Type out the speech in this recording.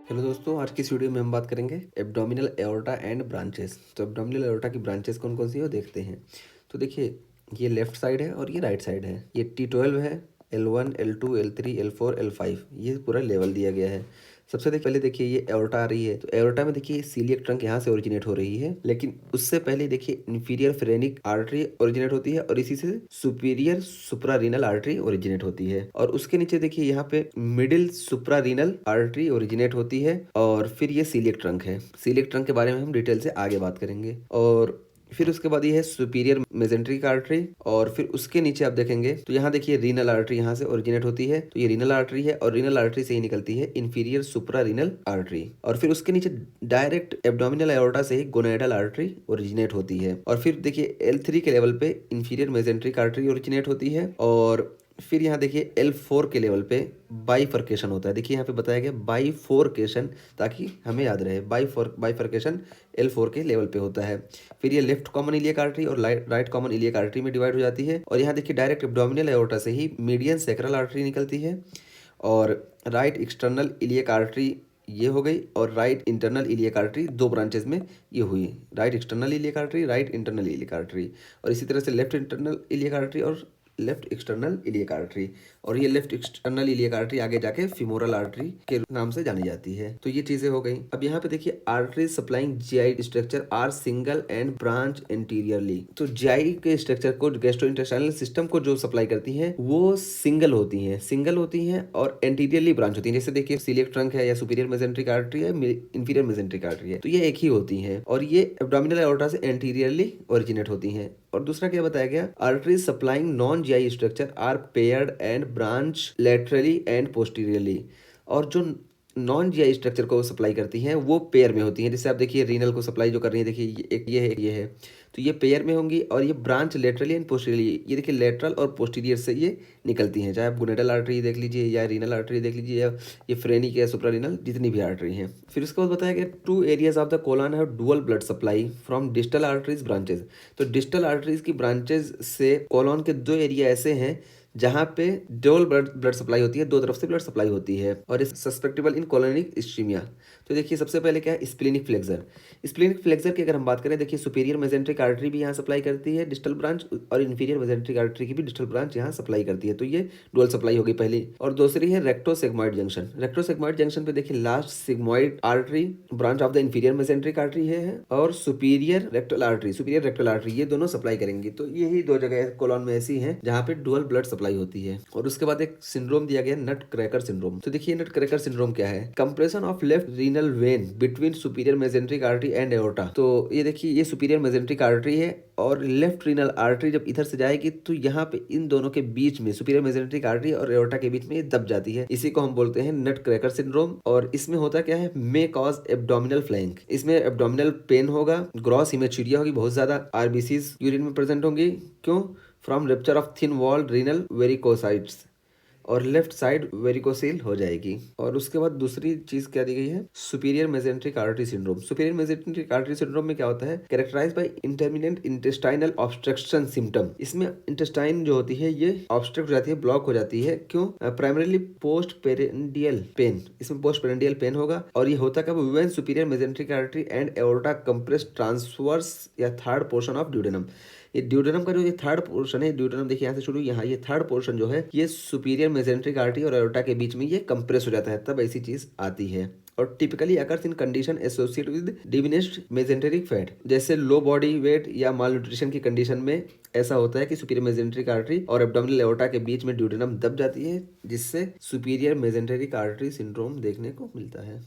Hello दोस्तों, आज की इस वीडियो में हम बात करेंगे एब्डोमिनल एओर्टा एंड ब्रांचेस। तो एब्डोमिनल एओर्टा की ब्रांचेस कौन कौन सी है वो देखते हैं। तो देखिए, ये लेफ्ट साइड है और ये राइट साइड है। ये T12 है, L1, L2, L3, L4, L5, ये पूरा लेवल दिया गया है। सबसे पहले देखिए ये एओर्टा आ रही है। तो एओर्टा में देखिए सीलिएक ट्रंक यहाँ से ओरिजिनेट हो रही है, लेकिन उससे पहले देखिए इंफीरियर फ्रेनिक आर्टरी ओरिजिनेट होती है और इसी से सुपीरियर सुप्रारीनल आर्टरी ओरिजिनेट होती है। और उसके नीचे देखिए यहाँ पे मिडिल सुप्रारीनल आर्टरी ओरिजिनेट होती है और फिर ये सीलिएक ट्रंक है। सीलिएक ट्रंक के बारे में हम डिटेल से आगे बात करेंगे। और फिर उसके बाद ये है सुपीरियर मेजेंट्रिक आर्टरी और फिर उसके नीचे आप देखेंगे तो यहाँ देखिए रीनल आर्टरी यहाँ से ओरिजिनेट होती है। तो ये रीनल आर्टरी है और रीनल आर्टरी से ही निकलती है इंफीरियर सुप्रा रीनल आर्टरी। और फिर उसके नीचे डायरेक्ट एब्डोमिनल एओर्टा से ही गोनाइडल आर्टरी ओरिजिनेट होती है। और फिर देखिए L3 के लेवल पे इंफीरियर मेजेंट्रिक आर्टरी ओरिजिनेट होती है। और फिर यहाँ देखिए L4 के लेवल पे बाइफर्केशन होता है। देखिए यहाँ पे बताया गया बाइफोर्केशन, ताकि हमें याद रहे। बाइफर्केशन L4 के लेवल पे होता है। फिर ये लेफ्ट कॉमन इलियक आर्टरी और राइट कॉमन इलियक आर्टरी में डिवाइड हो जाती है। और यहाँ देखिए डायरेक्ट एब्डोमिनल एओर्टा से ही मीडियन सैक्रल आर्टरी निकलती है और राइट एक्सटर्नल इलियक आर्टरी ये हो गई और राइट इंटरनल इलियक आर्टरी दो ब्रांचेस में ये हुई, right external iliac artery, right internal iliac artery. और इसी तरह से लेफ्ट इंटरनल इलियक आर्टरी और लेफ्ट एक्सटर्नल इलियक आर्टरी। और ये लेफ्ट एक्सटर्नल इलियक आर्टरी आगे जाके फिमोरल आर्टरी के नाम से जानी जाती है। तो ये चीजें हो गई। अब यहाँ पे देखिए artery supplying GI structure are single and branch anteriorly. तो जीआई के स्ट्रक्चर को, गैस्ट्रोइंटेस्टाइनल सिस्टम को जो सप्लाई करती है वो सिंगल होती हैं और एंटीरियरली ब्रांच होती है। जैसे देखिए सीलिएक ट्रंक है या सुपीरियर मेजेंट्रिक आर्टरी है, इंफीरियर मेजेंट्रिक आर्टरी है, तो ये एक ही होती है और ये एब्डोमिनल एओर्टा से एंटीरियरली ओरिजिनेट होती है। और दूसरा क्या बताया गया, artery supplying non GI structure are paired and branch laterally and posteriorly. और जो नॉन जीआई स्ट्रक्चर को सप्लाई करती हैं वो पेयर में होती हैं। जैसे आप देखिए रीनल को सप्लाई जो कर रही है, देखिए एक ये है, एक ये है, तो ये पेयर में होंगी। और ये ब्रांच लेटरली एंड पोस्टीरियरली, ये देखिए लेटरल और पोस्टीरियर से ये निकलती हैं। चाहे आप गोनेडल आर्टरी देख लीजिए या रीनल आर्टरी देख लीजिए या ये फ्रेनिक या सुप्रारीनल, जितनी भी आर्टरी हैं। फिर उसके बाद बताया गया two areas of the colon have dual blood supply from distal arteries branches. तो डिस्टल आर्टरीज की ब्रांचेज से कोलन के दो एरिया ऐसे हैं जहाँ पे डबल ब्लड सप्लाई होती है, दो तरफ से ब्लड सप्लाई होती है और इस सस्पेक्टेबल इन कोलोनिक इस्चीमिया। तो देखिए सबसे पहले क्या है, स्प्लेनिक फ्लेक्सर। स्प्लेनिक फ्लेक्सर की अगर हम बात करें, देखिए सुपीरियर मेजेंट्रिक आर्टरी भी यहाँ सप्लाई करती है डिस्टल ब्रांच, और इन्फीरियर मेजेंट्रिक आर्टरी की भी डिस्टल ब्रांच यहाँ सप्लाई करती है। तो ये डुअल सप्लाई होगी पहली। और दूसरी है रेक्टोसेगमॉइड जंक्शन। रेक्टोसेगमॉइड जंक्शन पे देखिए last sigmoid artery branch of the inferior mesenteric artery है और सुपीरियर रेक्टल आर्टरी, ये दोनों सप्लाई करेंगी। तो यही दो जगह कोलन में ऐसी हैं जहाँ पे डुअल ब्लड सप्लाई होती है। और उसके बाद एक सिंड्रोम दिया गया नट क्रैकर सिंड्रोम। तो देखिए नट क्रैकर सिंड्रोम क्या है, compression of left renal vein between superior mesenteric artery and aorta. तो ये देखिए ये सुपीरियर मेजेंट्रिक आर्टरी है और लेफ्ट रीनल आर्टरी जब इधर से जाएगी तो यहाँ पे इन दोनों के बीच में, सुपीरियर मेजेंट्रिक आर्टरी और एओर्टा के बीच में ये दब जाती है। इसी को हम बोलते हैं नट क्रैकर सिंड्रोम। और इसमें होता क्या है, मे कॉज एब्डोमिनल फ्लैंक। इसमें एब्डोमिनल पेन होगा, ग्रॉस हिमेचुरिया होगी, बहुत ज्यादा आरबीसीज यूरिन में प्रेजेंट होंगी। क्यों? From rupture of thin wall renal varicosities, और लेफ्ट साइड वेरिकोसील हो जाएगी। और उसके बाद दूसरी चीज क्या दी गई है, superior mesenteric artery syndrome. Superior mesenteric artery syndrome में क्या होता है, characterised by intermittent intestinal obstruction symptom. इसमें इंटेस्टाइन जो होती है ये ऑब्स्ट्रक्ट हो जाती है, ब्लॉक हो जाती है। क्यों? प्राइमरीली पोस्ट पेरेंडियल पेन, इसमें पोस्ट पेरेंडियल पेन होगा। और ये होता कब, when superior mesenteric artery and aorta compress transverse या थर्ड पोर्शन ऑफ ड्यूडेनम। ये ड्यूडेनम का जो ये थर्ड पोर्शन है, ड्यूडेनम देखिए यहाँ से शुरू, यहाँ ये थर्ड पोर्शन जो है ये सुपीरियर मेजेंट्रिक आर्टरी और एओर्टा के बीच में ये कंप्रेस हो जाता है, तब ऐसी चीज आती है। और typically occurs in condition associate with diminished mesenteric fat, जैसे लो बॉडी वेट या माल न्यूट्रिशन की कंडीशन में ऐसा होता है कि सुपीरियर मेजेंट्रिक आर्टरी और एब्डोमिनल एओर्टा के बीच में ड्यूडेनम दब जाती है, जिससे सुपीरियर मेजेंट्रिक आर्टरी सिंड्रोम देखने को मिलता है।